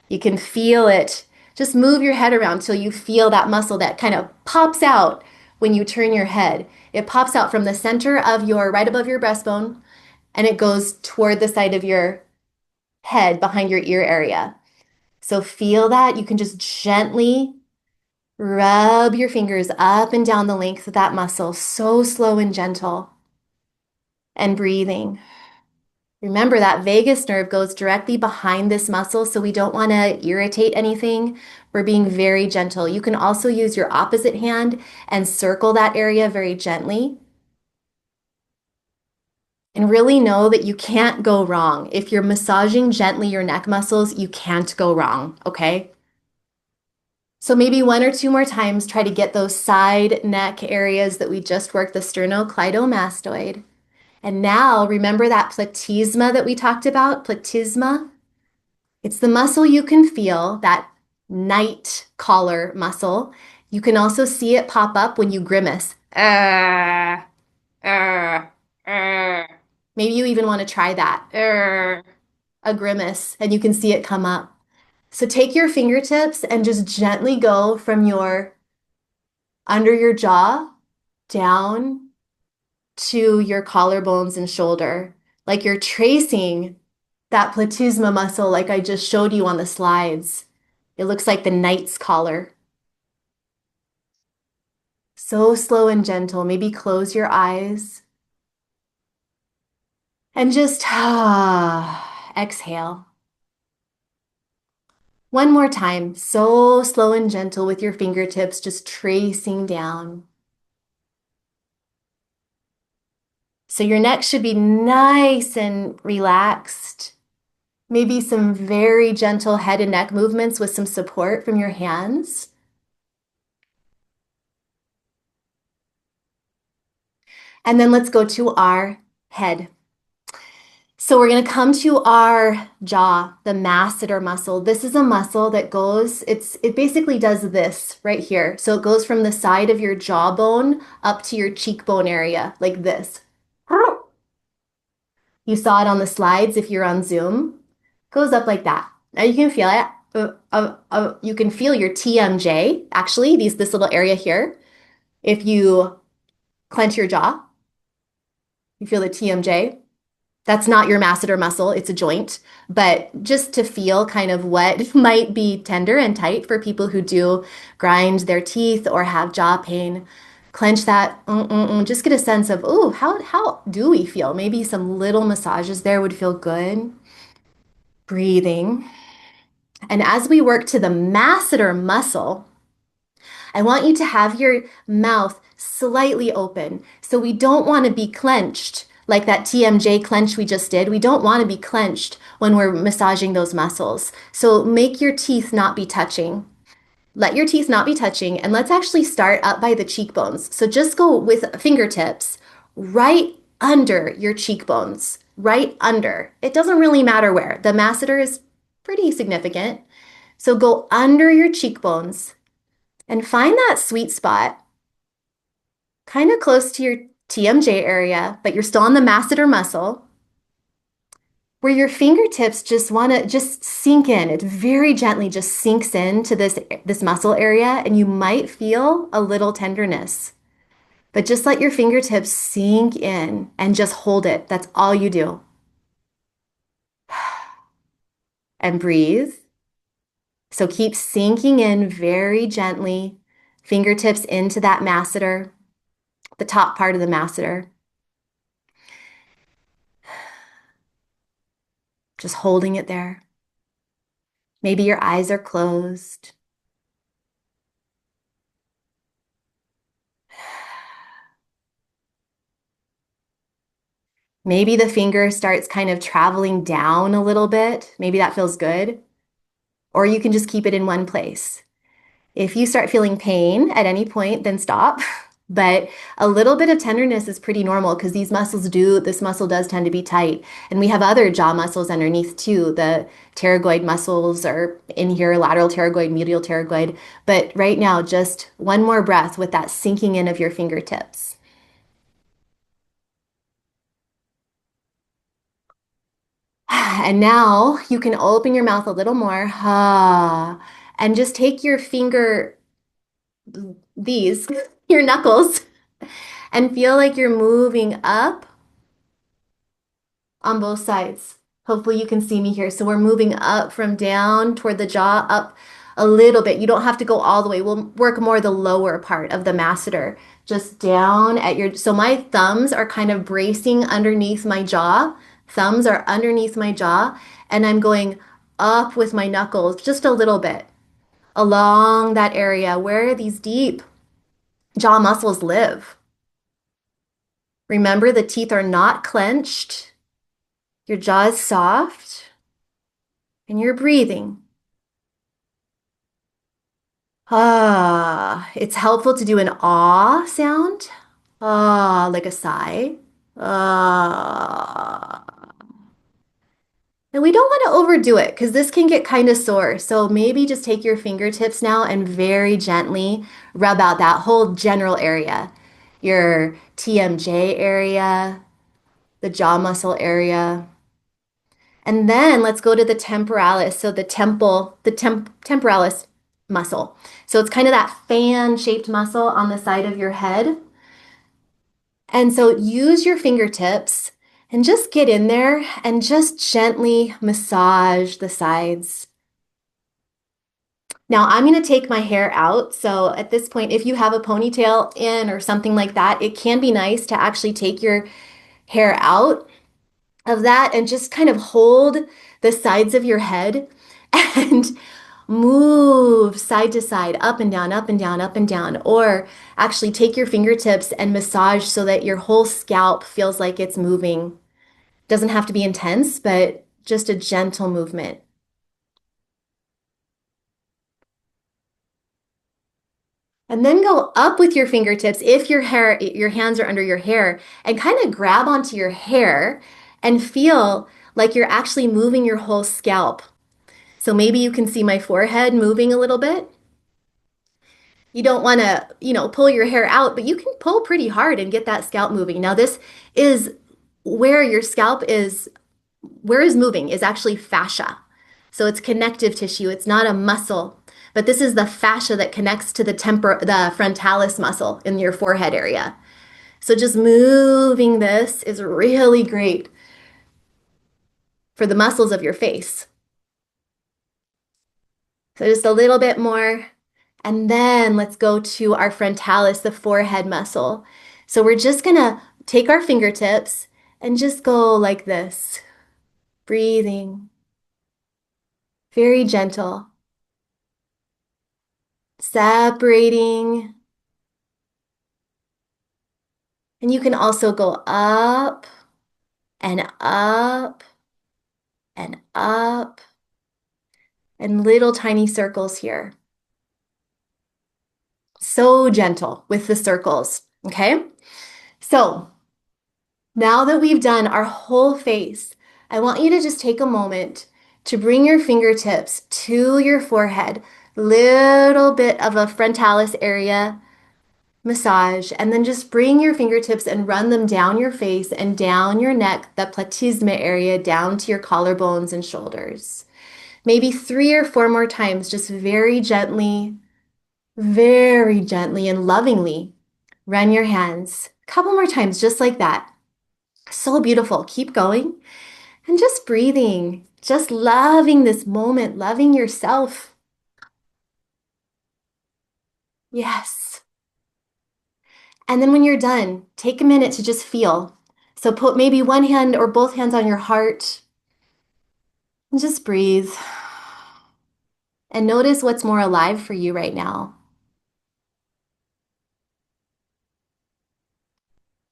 You can feel it. Just move your head around till you feel that muscle that kind of pops out when you turn your head. It pops out from the center of right above your breastbone, and it goes toward the side of your head behind your ear area. So feel that. You can just gently rub your fingers up and down the length of that muscle, so slow and gentle. And breathing. Remember that vagus nerve goes directly behind this muscle, so we don't want to irritate anything. We're being very gentle. You can also use your opposite hand and circle that area very gently. And really know that you can't go wrong. If you're massaging gently your neck muscles, you can't go wrong, okay? So maybe 1 or 2 more times, try to get those side neck areas that we just worked, the sternocleidomastoid. And now remember that platysma that we talked about, platysma? It's the muscle you can feel, that night collar muscle. You can also see it pop up when you grimace. Maybe you even want to try that. a grimace and you can see it come up. So take your fingertips and just gently go from your under your jaw down to your collarbones and shoulder, like you're tracing that platysma muscle like I just showed you on the slides. It looks like the knight's collar. So slow and gentle. Maybe close your eyes and just exhale. One more time, so slow and gentle with your fingertips just tracing down. So your neck should be nice and relaxed. Maybe some very gentle head and neck movements with some support from your hands. And then let's go to our head. So we're going to come to our jaw, the masseter muscle. This is a muscle that goes, it basically does this right here. So it goes from the side of your jawbone up to your cheekbone area, like this. You saw it on the slides if you're on Zoom. Goes up like that. Now you can feel it. You can feel your TMJ, actually, this little area here. If you clench your jaw, you feel the TMJ. That's not your masseter muscle, it's a joint. But just to feel kind of what might be tender and tight for people who do grind their teeth or have jaw pain, clench that, just get a sense of, oh, how do we feel? Maybe some little massages there would feel good. Breathing. And as we work to the masseter muscle, I want you to have your mouth slightly open. So we don't want to be clenched like that TMJ clench we just did. We don't want to be clenched when we're massaging those muscles. So make your teeth not be touching. Let your teeth not be touching, and let's actually start up by the cheekbones. So just go with fingertips right under your cheekbones, right under. It doesn't really matter where. The masseter is pretty significant. So go under your cheekbones and find that sweet spot, kind of close to your TMJ area, but you're still on the masseter muscle, where your fingertips just want to just sink in. It very gently just sinks into this muscle area, and you might feel a little tenderness. But just let your fingertips sink in and just hold it. That's all you do. And breathe. So keep sinking in very gently, fingertips into that masseter, the top part of the masseter. Just holding it there. Maybe your eyes are closed. Maybe the finger starts kind of traveling down a little bit. Maybe that feels good. Or you can just keep it in one place. If you start feeling pain at any point, then stop. But a little bit of tenderness is pretty normal because this muscle does tend to be tight. And we have other jaw muscles underneath too. The pterygoid muscles are in here, lateral pterygoid, medial pterygoid. But right now, just one more breath with that sinking in of your fingertips. And now you can open your mouth a little more, and just take your finger, these, your knuckles, and feel like you're moving up on both sides. Hopefully you can see me here. So we're moving up from down toward the jaw, up a little bit. You don't have to go all the way. We'll work more the lower part of the masseter, just down at so my thumbs are kind of bracing underneath my jaw. Thumbs are underneath my jaw, and I'm going up with my knuckles just a little bit along that area where these deep jaw muscles live. Remember, the teeth are not clenched. Your jaw is soft, and you're breathing. It's helpful to do an ah sound, like a sigh. Ah. And we don't want to overdo it because this can get kind of sore. So maybe just take your fingertips now and very gently rub out that whole general area, your TMJ area, the jaw muscle area. And then let's go to the temporalis. So the temporalis muscle. So it's kind of that fan-shaped muscle on the side of your head. And so use your fingertips and just get in there and just gently massage the sides. Now I'm going to take my hair out. So at this point, if you have a ponytail in or something like that, it can be nice to actually take your hair out of that and just kind of hold the sides of your head and move side to side, up and down, up and down, up and down. Or actually take your fingertips and massage so that your whole scalp feels like it's moving. Doesn't have to be intense, but just a gentle movement. And then go up with your fingertips if your hands are under your hair and kind of grab onto your hair and feel like you're actually moving your whole scalp. So maybe you can see my forehead moving a little bit. You don't want to, pull your hair out, but you can pull pretty hard and get that scalp moving. Now, this is where your scalp is, where is moving is actually fascia. So it's connective tissue. It's not a muscle, but this is the fascia that connects to the frontalis muscle in your forehead area. So just moving this is really great for the muscles of your face. So just a little bit more. And then let's go to our frontalis, the forehead muscle. So we're just gonna take our fingertips and just go like this, breathing, very gentle, separating. And you can also go up and up and up and little tiny circles here. So gentle with the circles, okay? So now that we've done our whole face, I want you to just take a moment to bring your fingertips to your forehead, little bit of a frontalis area massage, and then just bring your fingertips and run them down your face and down your neck, the platysma area, down to your collarbones and shoulders. Maybe 3 or 4 more times, just very gently and lovingly run your hands. A couple more times, just like that. So beautiful. Keep going and just breathing, just loving this moment, loving yourself. Yes. And then when you're done, take a minute to just feel. So put maybe one hand or both hands on your heart and just breathe. And notice what's more alive for you right now.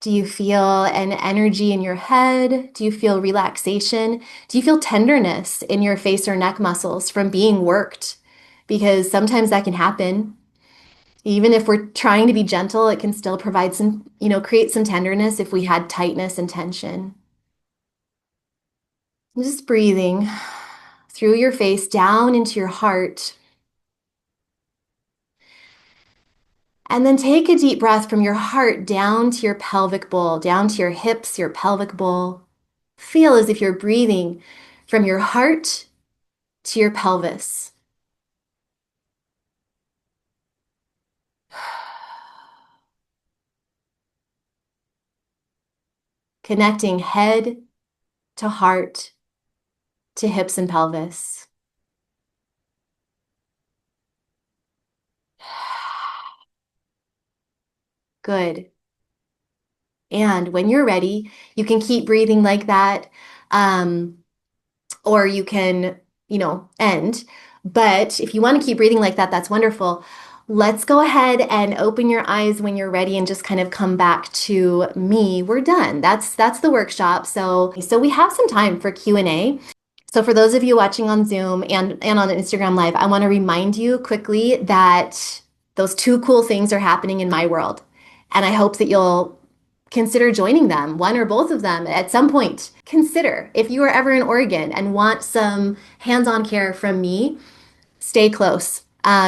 Do you feel an energy in your head? Do you feel relaxation? Do you feel tenderness in your face or neck muscles from being worked? Because sometimes that can happen. Even if we're trying to be gentle, it can still provide some, create some tenderness if we had tightness and tension. Just breathing through your face down into your heart. And then take a deep breath from your heart down to your pelvic bowl, down to your hips, your pelvic bowl. Feel as if you're breathing from your heart to your pelvis. Connecting head to heart to hips and pelvis. Good. And when you're ready, you can keep breathing like that, or you can, end. But if you want to keep breathing like that, that's wonderful. Let's go ahead and open your eyes when you're ready and just kind of come back to me. We're done. That's the workshop. So we have some time for Q&A. So for those of you watching on Zoom and on Instagram Live, I want to remind you quickly that those 2 cool things are happening in my world. And I hope that you'll consider joining them, one or both of them at some point. Consider if you are ever in Oregon and want some hands-on care from me, stay close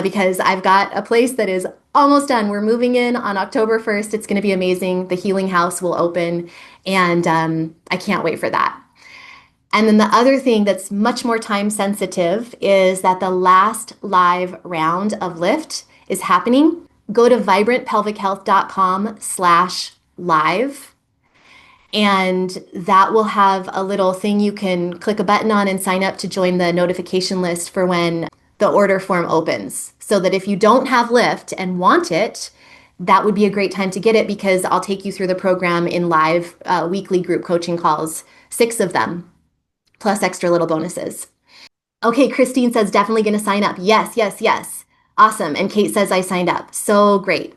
because I've got a place that is almost done. We're moving in on October 1st. It's going to be amazing. The healing house will open and I can't wait for that. And then the other thing that's much more time sensitive is that the last live round of Lyft is happening. Go to vibrantpelvichealth.com/live, and that will have a little thing you can click a button on and sign up to join the notification list for when the order form opens. So that if you don't have Lyft and want it, that would be a great time to get it because I'll take you through the program in live weekly group coaching calls, 6 of them, plus extra little bonuses. Okay, Christine says definitely going to sign up. Yes, yes, yes. Awesome. And Kate says I signed up. So great.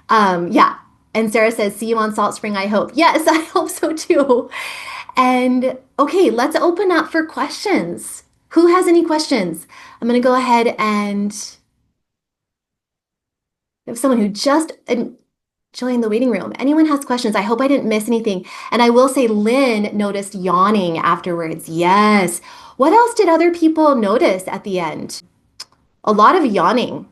Yeah. And Sarah says, see you on Salt Spring, I hope. Yes, I hope so too. And okay, let's open up for questions. Who has any questions? I'm going to go ahead and have someone who just joined the waiting room. Anyone has questions? I hope I didn't miss anything. And I will say Lynn noticed yawning afterwards. Yes. What else did other people notice at the end? A lot of yawning.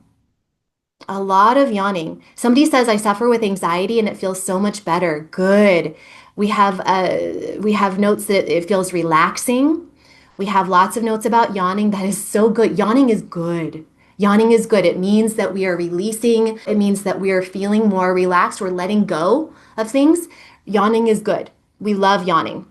A lot of yawning. Somebody says I suffer with anxiety and it feels so much better. Good. We have notes that it feels relaxing. We have lots of notes about yawning. That is so good. Yawning is good. Yawning is good. It means that we are releasing. It means that we are feeling more relaxed. We're letting go of things. Yawning is good. We love yawning.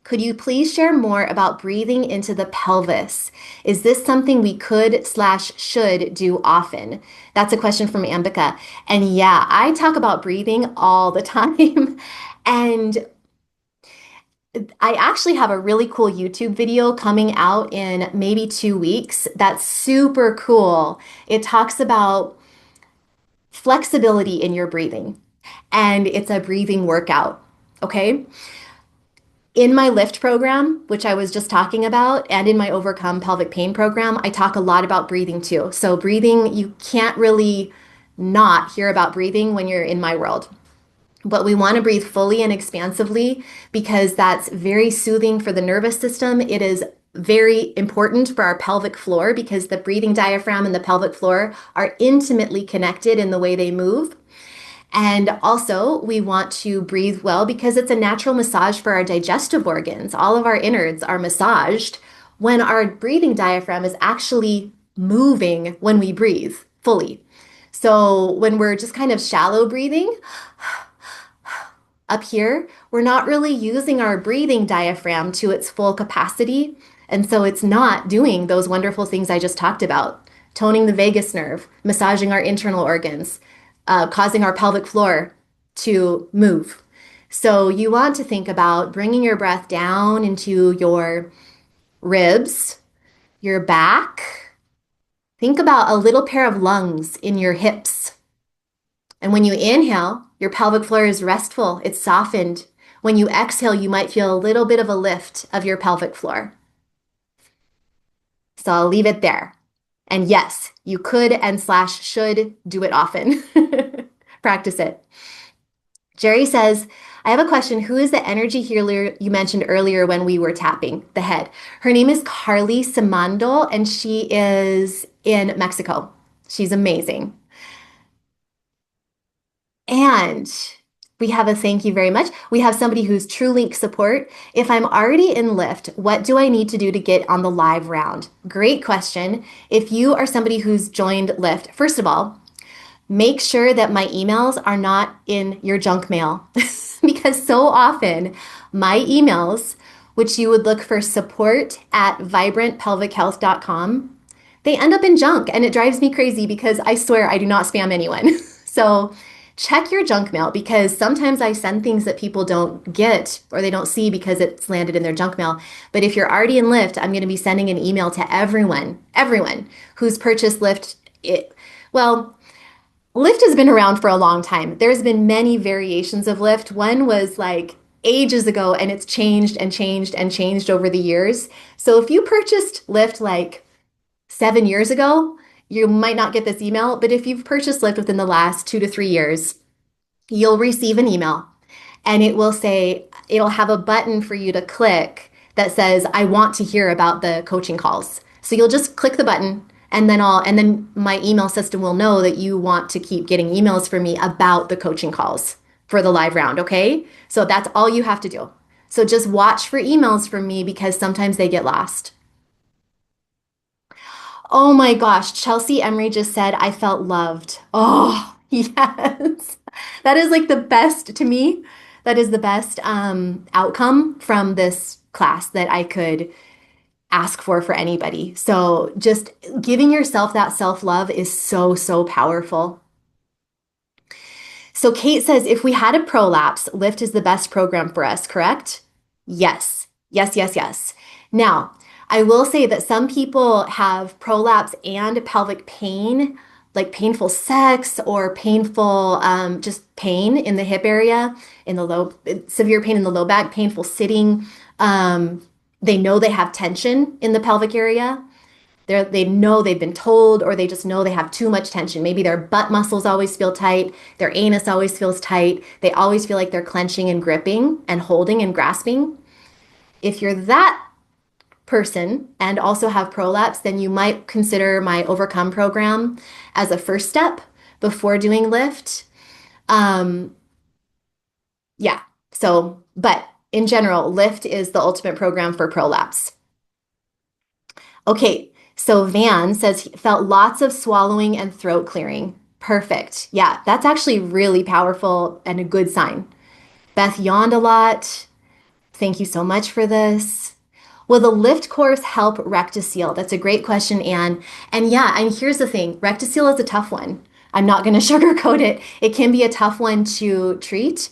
Could you please share more about breathing into the pelvis? Is this something we could/should do often? That's a question from Ambika. And yeah, I talk about breathing all the time. And I actually have a really cool YouTube video coming out in maybe 2 weeks. That's super cool. It talks about flexibility in your breathing, and it's a breathing workout. Okay. In my Lymph program, which I was just talking about, and in my Overcome Pelvic Pain program, I talk a lot about breathing too. So, breathing, you can't really not hear about breathing when you're in my world. But we want to breathe fully and expansively because that's very soothing for the nervous system. It is very important for our pelvic floor because the breathing diaphragm and the pelvic floor are intimately connected in the way they move. And also, we want to breathe well because it's a natural massage for our digestive organs. All of our innards are massaged when our breathing diaphragm is actually moving when we breathe fully. So, when we're just kind of shallow breathing, up here, we're not really using our breathing diaphragm to its full capacity. And so it's not doing those wonderful things I just talked about, toning the vagus nerve, massaging our internal organs, causing our pelvic floor to move. So you want to think about bringing your breath down into your ribs, your back. Think about a little pair of lungs in your hips. And when you inhale, your pelvic floor is restful, it's softened. When you exhale, you might feel a little bit of a lift of your pelvic floor. So I'll leave it there. And yes, you could and/should do it often. Practice it. Jerry says, I have a question. Who is the energy healer you mentioned earlier when we were tapping the head? Her name is Carly Simando, and she is in Mexico. She's amazing. And we have a thank you very much. We have somebody who's TrueLink support. If I'm already in Lyft, what do I need to do to get on the live round? Great question. If you are somebody who's joined Lyft, first of all, make sure that my emails are not in your junk mail because so often my emails, which you would look for support@vibrantpelvichealth.com, they end up in junk and it drives me crazy because I swear I do not spam anyone. So check your junk mail because sometimes I send things that people don't get or they don't see because it's landed in their junk mail. But if you're already in Lyft, I'm going to be sending an email to everyone who's purchased Lyft. Well, Lyft has been around for a long time. There's been many variations of Lyft. One was like ages ago and it's changed and changed and changed over the years. So if you purchased Lyft like 7 years ago, you might not get this email, but if you've purchased Lyft within the last 2 to 3 years, you'll receive an email and it will say, it'll have a button for you to click that says, I want to hear about the coaching calls. So you'll just click the button and then my email system will know that you want to keep getting emails from me about the coaching calls for the live round. Okay. So that's all you have to do. So just watch for emails from me because sometimes they get lost. Oh my gosh, Chelsea Emery just said, I felt loved. Oh, yes. That is like the best to me. That is the best outcome from this class that I could ask for anybody. So just giving yourself that self-love is so, so powerful. So Kate says, if we had a prolapse, Lyft is the best program for us, correct? Yes, yes, yes, yes. Now, I will say that some people have prolapse and pelvic pain, like painful sex or painful just pain in the hip area, in the low, severe pain in the low back, painful sitting. They know they have tension in the pelvic area. They know they've been told, or they just know they have too much tension. Maybe their butt muscles always feel tight, their anus always feels tight. They always feel like they're clenching and gripping and holding and grasping. If you're that person and also have prolapse, then you might consider my Overcome program as a first step before doing Lyft. Um, yeah. So, but in general, Lyft is the ultimate program for prolapse. Okay, so Van says he felt lots of swallowing and throat clearing. Perfect. Yeah, that's actually really powerful and a good sign. Beth yawned a lot. Thank you so much for this. Will the lift course help rectocele? That's a great question, Anne. And yeah, and here's the thing, rectocele is a tough one. I'm not going to sugarcoat it. It can be a tough one to treat,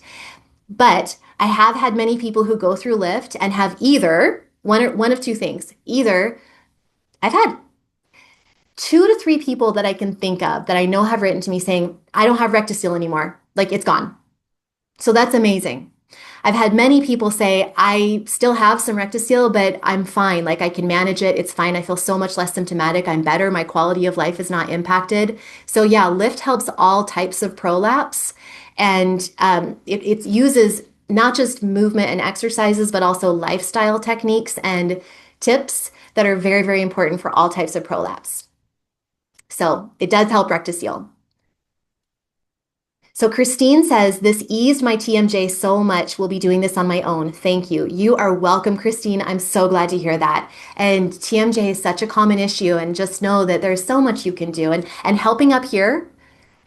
but I have had many people who go through lift and have either one of two things. Either I've had 2 to 3 people that I can think of that I know have written to me saying, I don't have rectocele anymore. Like it's gone. So that's amazing. I've had many people say, I still have some rectocele, but I'm fine. Like I can manage it. It's fine. I feel so much less symptomatic. I'm better. My quality of life is not impacted. So yeah, Lyft helps all types of prolapse. And it uses not just movement and exercises, but also lifestyle techniques and tips that are very, very important for all types of prolapse. So it does help rectocele. So Christine says, this eased my TMJ so much. We'll be doing this on my own. Thank you. You are welcome, Christine. I'm so glad to hear that. And TMJ is such a common issue. And just know that there's so much you can do. And helping up here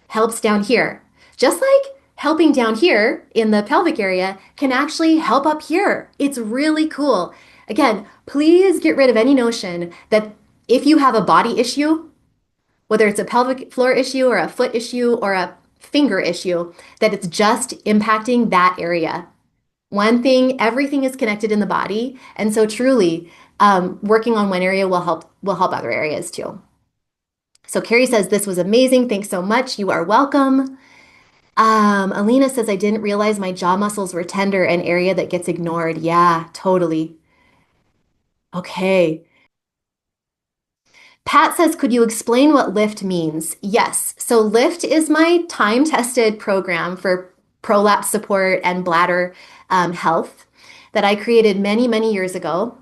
helps down here. Just like helping down here in the pelvic area can actually help up here. It's really cool. Again, please get rid of any notion that if you have a body issue, whether it's a pelvic floor issue or a foot issue or a finger issue, that it's just impacting that area. One thing, everything is connected in the body, and so truly, working on one area will help other areas too. So Carrie says this was amazing. Thanks so much. You are welcome. Alina says I didn't realize my jaw muscles were tender, an area that gets ignored. Yeah, totally. Okay. Pat says, could you explain what Lyft means? Yes. So Lyft is my time-tested program for prolapse support and bladder health that I created many, many years ago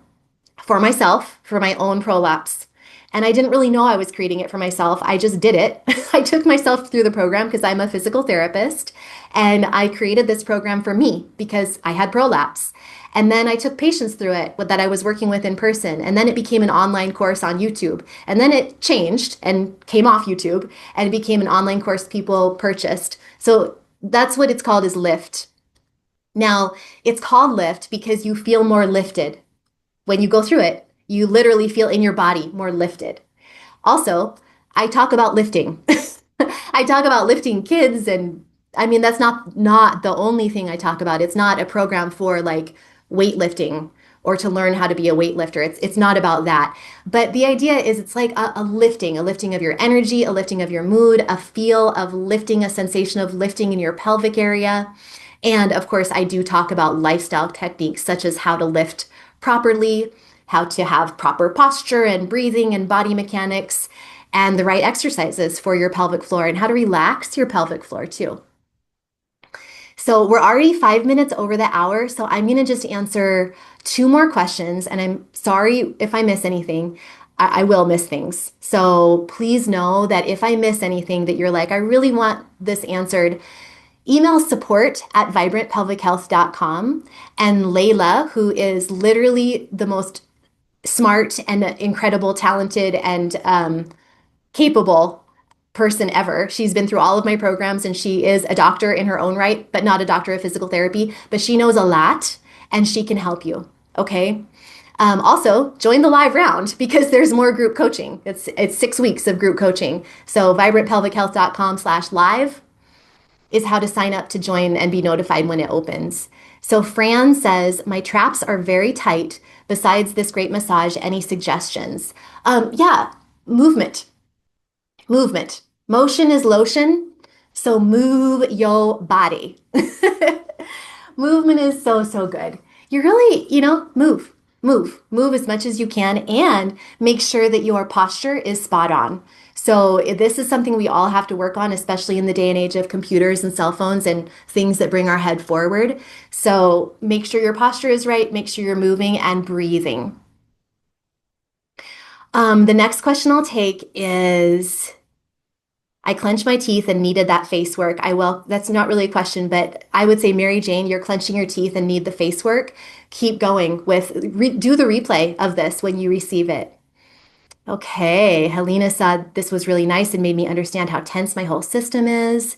for myself, for my own prolapse. And I didn't really know I was creating it for myself. I just did it. I took myself through the program because I'm a physical therapist. And I created this program for me because I had prolapse. And then I took patients through it that I was working with in person. And then it became an online course on YouTube. And then it changed and came off YouTube and it became an online course people purchased. So that's what it's called, is Lyft. Now, it's called Lyft because you feel more lifted. When you go through it, you literally feel in your body more lifted. Also, I talk about lifting. I talk about lifting kids, and I mean that's not the only thing I talk about. It's not a program for like weightlifting or to learn how to be a weightlifter. It's not about that. But the idea is it's like a lifting of your energy, a lifting of your mood, a feel of lifting, a sensation of lifting in your pelvic area. And of course, I do talk about lifestyle techniques such as how to lift properly, how to have proper posture and breathing and body mechanics, and the right exercises for your pelvic floor and how to relax your pelvic floor too. So we're already 5 minutes over the hour, so I'm going to just answer 2 more questions, and I'm sorry if I miss anything. I will miss things. So please know that if I miss anything that you're like, I really want this answered, email support@vibrantpelvichealth.com. And Layla, who is literally the most smart and incredible, talented, and capable person ever. She's been through all of my programs and she is a doctor in her own right, but not a doctor of physical therapy. But she knows a lot and she can help you. Okay. Also, join the live round because there's more group coaching. It's 6 weeks of group coaching. So vibrantpelvichealth.com/live is how to sign up to join and be notified when it opens. So Fran says, my traps are very tight. Besides this great massage, any suggestions? Yeah, movement, movement. Motion is lotion. So move your body. Movement is so, so good. You really, move as much as you can and make sure that your posture is spot on. So this is something we all have to work on, especially in the day and age of computers and cell phones and things that bring our head forward. So make sure your posture is right, make sure you're moving and breathing. The next question I'll take is, I clenched my teeth and needed that face work. That's not really a question, but I would say, Mary Jane, you're clenching your teeth and need the face work. Keep going do the replay of this when you receive it. Okay, Helena said this was really nice and made me understand how tense my whole system is.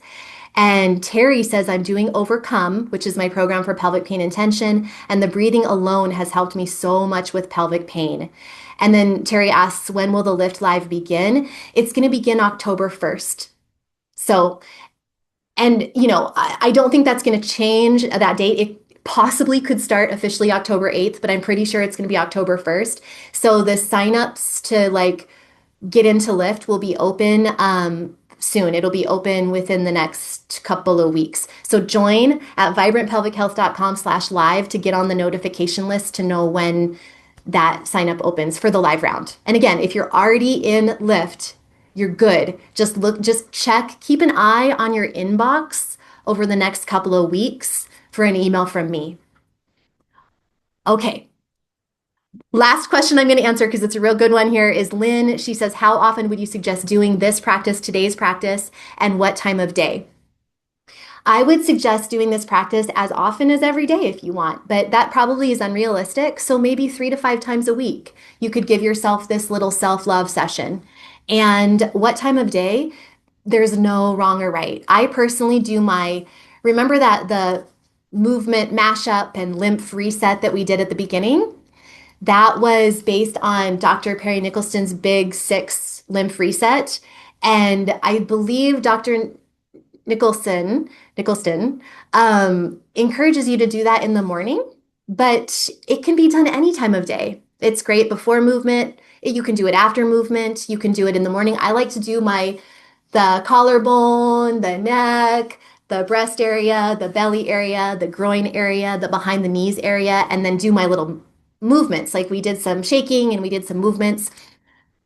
And Terry says, I'm doing Overcome, which is my program for pelvic pain and tension, and the breathing alone has helped me so much with pelvic pain. And then Terry asks, when will the Lymph Live begin? It's going to begin October 1st. So, and I don't think that's going to change that date. It possibly could start officially October 8th, but I'm pretty sure it's going to be October 1st. So the signups to get into Lymph will be open soon. It'll be open within the next couple of weeks. So join at vibrantpelvichealth.com/live to get on the notification list to know when that sign up opens for the live round. And again, if you're already in Lymph, you're good. Just check, keep an eye on your inbox over the next couple of weeks for an email from me. Okay. Last question I'm going to answer because it's a real good one here is Lynn. She says, how often would you suggest doing this practice, today's practice, and what time of day? I would suggest doing this practice as often as every day if you want, but that probably is unrealistic. So maybe 3 to 5 times a week, you could give yourself this little self-love session. And what time of day? There's no wrong or right. I personally remember that the movement mashup and lymph reset that we did at the beginning? That was based on Dr. Perry Nicholson's Big Six Lymph Reset. And I believe Dr. Nicholson encourages you to do that in the morning, but it can be done any time of day. It's great before movement. You can do it after movement. You can do it in the morning. I like to do the collarbone, the neck, the breast area, the belly area, the groin area, the behind the knees area, and then do my little movements. Like we did some shaking and we did some movements.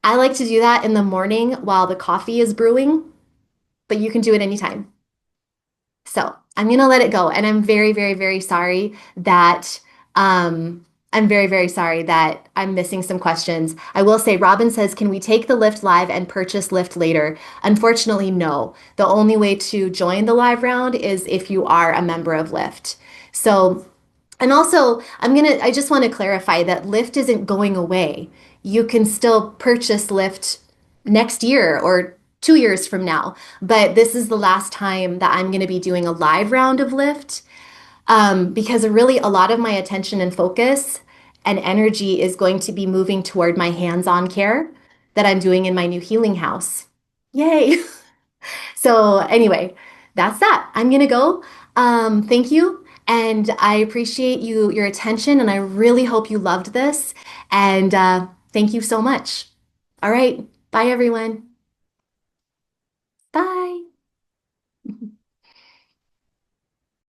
I like to do that in the morning while the coffee is brewing, but you can do it anytime. So I'm going to let it go. And I'm very, very, very sorry that I'm missing some questions. I will say, Robin says, can we take the Lymph live and purchase Lymph later? Unfortunately, no. The only way to join the live round is if you are a member of Lymph. So, and also I just want to clarify that Lymph isn't going away. You can still purchase Lymph next year or 2 years from now. But this is the last time that I'm going to be doing a live round of Lymph because really a lot of my attention and focus and energy is going to be moving toward my hands-on care that I'm doing in my new healing house. Yay! So anyway, that's that. I'm going to go. Thank you. And I appreciate your attention, and I really hope you loved this. And thank you so much. All right. Bye, everyone. Bye.